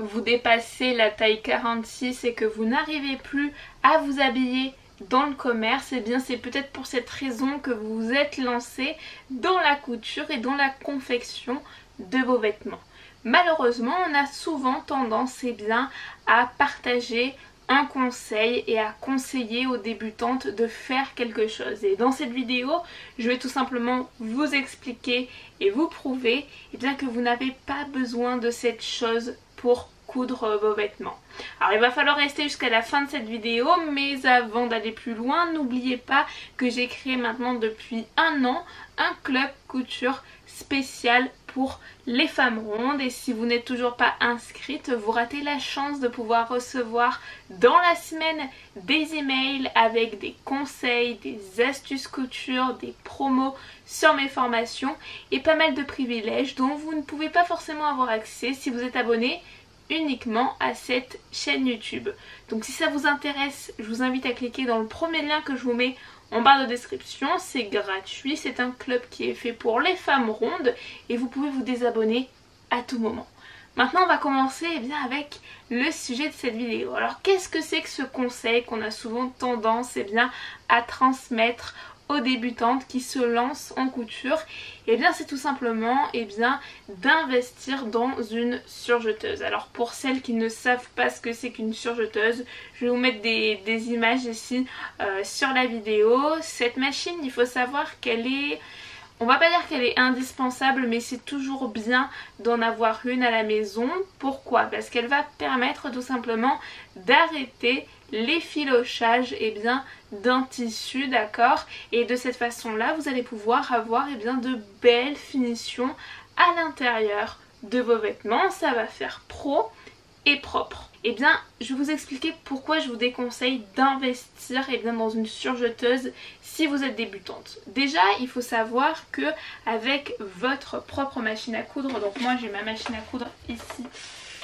vous dépassez la taille 46 et que vous n'arrivez plus à vous habiller dans le commerce, et bien c'est peut-être pour cette raison que vous vous êtes lancé dans la couture et dans la confection de vos vêtements. Malheureusement, on a souvent tendance à partager un conseil et à conseiller aux débutantes de faire quelque chose. Et dans cette vidéo, je vais tout simplement vous expliquer et vous prouver que vous n'avez pas besoin de cette chose pour coudre vos vêtements. Alors il va falloir rester jusqu'à la fin de cette vidéo, mais avant d'aller plus loin, n'oubliez pas que j'ai créé maintenant depuis 1 an un club couture spécial pour les femmes rondes, et si vous n'êtes toujours pas inscrite, vous ratez la chance de pouvoir recevoir dans la semaine des emails avec des conseils, des astuces couture, des promos sur mes formations et pas mal de privilèges dont vous ne pouvez pas forcément avoir accès si vous êtes abonné uniquement à cette chaîne YouTube. Donc si ça vous intéresse, je vous invite à cliquer dans le premier lien que je vous mets en barre de description. C'est gratuit, c'est un club qui est fait pour les femmes rondes et vous pouvez vous désabonner à tout moment. Maintenant on va commencer avec le sujet de cette vidéo. Alors qu'est-ce que c'est que ce conseil qu'on a souvent tendance à transmettre aux débutantes qui se lancent en couture? C'est tout simplement d'investir dans une surjeteuse. Alors pour celles qui ne savent pas ce que c'est qu'une surjeteuse, je vais vous mettre des images ici sur la vidéo. Cette machine, il faut savoir qu'elle est... On va pas dire qu'elle est indispensable, mais c'est toujours bien d'en avoir une à la maison. Pourquoi? Parce qu'elle va permettre tout simplement d'arrêter l'effilochage d'un tissu, d'accord? Et de cette façon-là, vous allez pouvoir avoir de belles finitions à l'intérieur de vos vêtements. Ça va faire pro et propre. Je vais vous expliquer pourquoi je vous déconseille d'investir dans une surjeteuse si vous êtes débutante. Déjà, il faut savoir que avec votre propre machine à coudre, donc moi j'ai ma machine à coudre ici,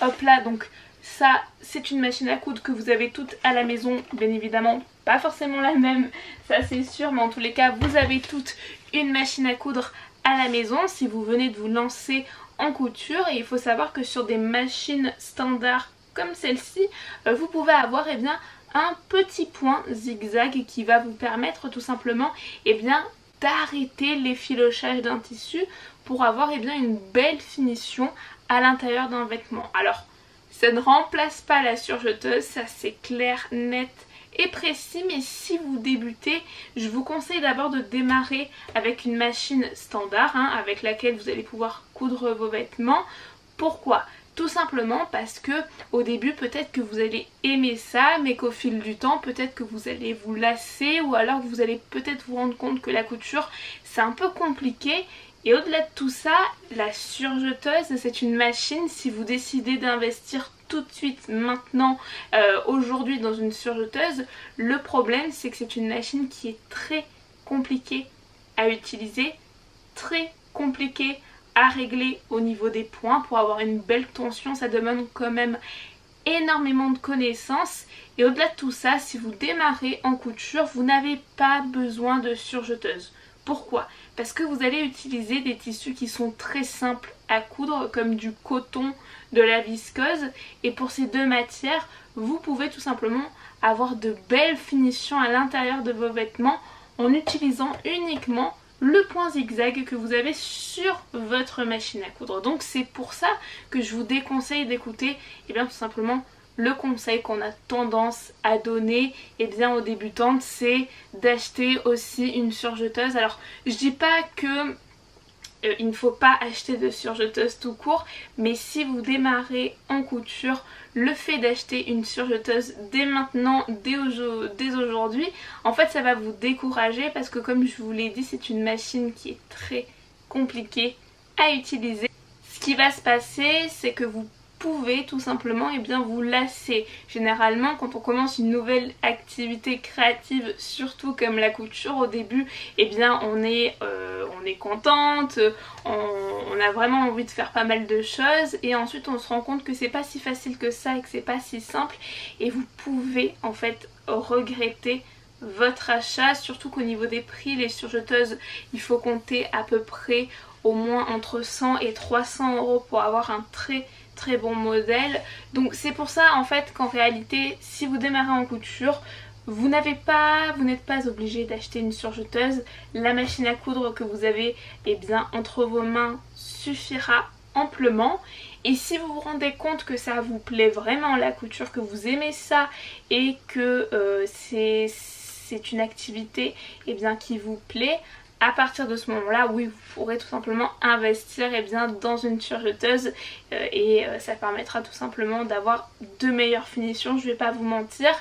hop là, donc ça c'est une machine à coudre que vous avez toutes à la maison, bien évidemment pas forcément la même, ça c'est sûr, mais en tous les cas vous avez toutes une machine à coudre à la maison si vous venez de vous lancer en couture. Et il faut savoir que sur des machines standards comme celle-ci, vous pouvez avoir un petit point zigzag qui va vous permettre tout simplement d'arrêter l'effilochage d'un tissu pour avoir une belle finition à l'intérieur d'un vêtement. Alors ça ne remplace pas la surjeteuse, ça c'est clair, net et précis, mais si vous débutez, je vous conseille d'abord de démarrer avec une machine standard avec laquelle vous allez pouvoir coudre vos vêtements. Pourquoi? Tout simplement parce que au début peut-être que vous allez aimer ça, mais qu'au fil du temps peut-être que vous allez vous lasser, ou alors que vous allez peut-être vous rendre compte que la couture c'est un peu compliqué. Et au-delà de tout ça, la surjeteuse c'est une machine, si vous décidez d'investir tout de suite maintenant aujourd'hui dans une surjeteuse, le problème c'est que c'est une machine qui est très compliquée à utiliser, très compliquée à régler au niveau des points. Pour avoir une belle tension, ça demande quand même énormément de connaissances. Et au-delà de tout ça, si vous démarrez en couture, vous n'avez pas besoin de surjeteuse. Pourquoi? Parce que vous allez utiliser des tissus qui sont très simples à coudre, comme du coton, de la viscose, et pour ces deux matières, vous pouvez tout simplement avoir de belles finitions à l'intérieur de vos vêtements en utilisant uniquement le point zigzag que vous avez sur votre machine à coudre. Donc c'est pour ça que je vous déconseille d'écouter tout simplement le conseil qu'on a tendance à donner aux débutantes, c'est d'acheter aussi une surjeteuse. Alors je dis pas que il ne faut pas acheter de surjeteuse tout court, mais si vous démarrez en couture, le fait d'acheter une surjeteuse dès maintenant, dès aujourd'hui, en fait ça va vous décourager, parce que comme je vous l'ai dit, c'est une machine qui est très compliquée à utiliser. Ce qui va se passer, c'est que vous pouvez tout simplement vous lasser. Généralement quand on commence une nouvelle activité créative, surtout comme la couture, au début on est contente, on a vraiment envie de faire pas mal de choses, et ensuite on se rend compte que c'est pas si facile que ça et que c'est pas si simple, et vous pouvez en fait regretter votre achat, surtout qu'au niveau des prix, les surjeteuses, il faut compter à peu près au moins entre 100 et 300 € pour avoir un très très bon modèle. Donc c'est pour ça en fait qu'en réalité si vous démarrez en couture, vous n'êtes pas obligé d'acheter une surjeteuse. La machine à coudre que vous avez entre vos mains suffira amplement. Et si vous vous rendez compte que ça vous plaît vraiment la couture, que vous aimez ça et que c'est une activité qui vous plaît, à partir de ce moment-là, oui, vous pourrez tout simplement investir dans une surjeteuse et ça permettra tout simplement d'avoir de meilleures finitions, je vais pas vous mentir.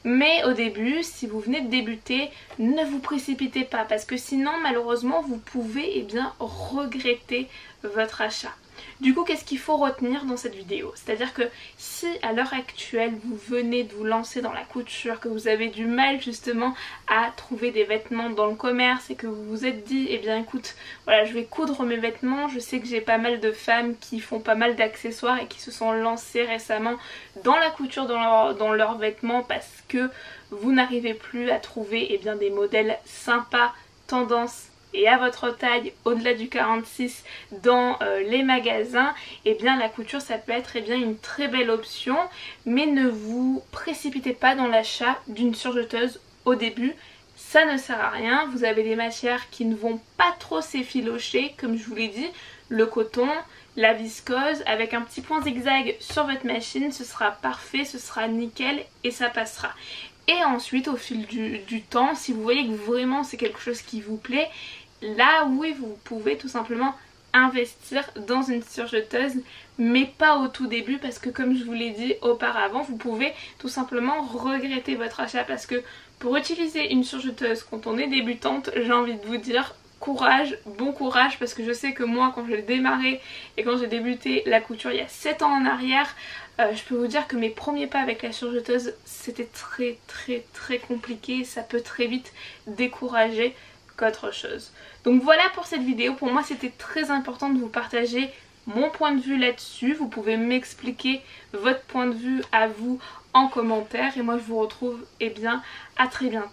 Mais au début, si vous venez de débuter, ne vous précipitez pas parce que sinon, malheureusement, vous pouvez regretter votre achat. Du coup, qu'est-ce qu'il faut retenir dans cette vidéo? C'est-à-dire que si à l'heure actuelle vous venez de vous lancer dans la couture, que vous avez du mal justement à trouver des vêtements dans le commerce et que vous vous êtes dit écoute, voilà, je vais coudre mes vêtements, je sais que j'ai pas mal de femmes qui font pas mal d'accessoires et qui se sont lancées récemment dans la couture dans leurs vêtements parce que vous n'arrivez plus à trouver des modèles sympas, tendance et à votre taille au-delà du 46 dans les magasins, la couture ça peut être une très belle option, mais ne vous précipitez pas dans l'achat d'une surjeteuse au début. Ça ne sert à rien, vous avez des matières qui ne vont pas trop s'effilocher comme je vous l'ai dit, le coton, la viscose, avec un petit point zigzag sur votre machine, ce sera parfait, ce sera nickel et ça passera. Et ensuite au fil du temps, si vous voyez que vraiment c'est quelque chose qui vous plaît, là oui vous pouvez tout simplement investir dans une surjeteuse, mais pas au tout début parce que comme je vous l'ai dit auparavant, vous pouvez tout simplement regretter votre achat parce que pour utiliser une surjeteuse quand on est débutante, j'ai envie de vous dire courage, bon courage, parce que je sais que moi quand j'ai démarré et quand j'ai débuté la couture il y a 7 ans en arrière, je peux vous dire que mes premiers pas avec la surjeteuse c'était très compliqué, ça peut très vite décourager qu'autre chose. Donc voilà pour cette vidéo, pour moi c'était très important de vous partager mon point de vue là-dessus. Vous pouvez m'expliquer votre point de vue à vous en commentaire et moi je vous retrouve à très bientôt.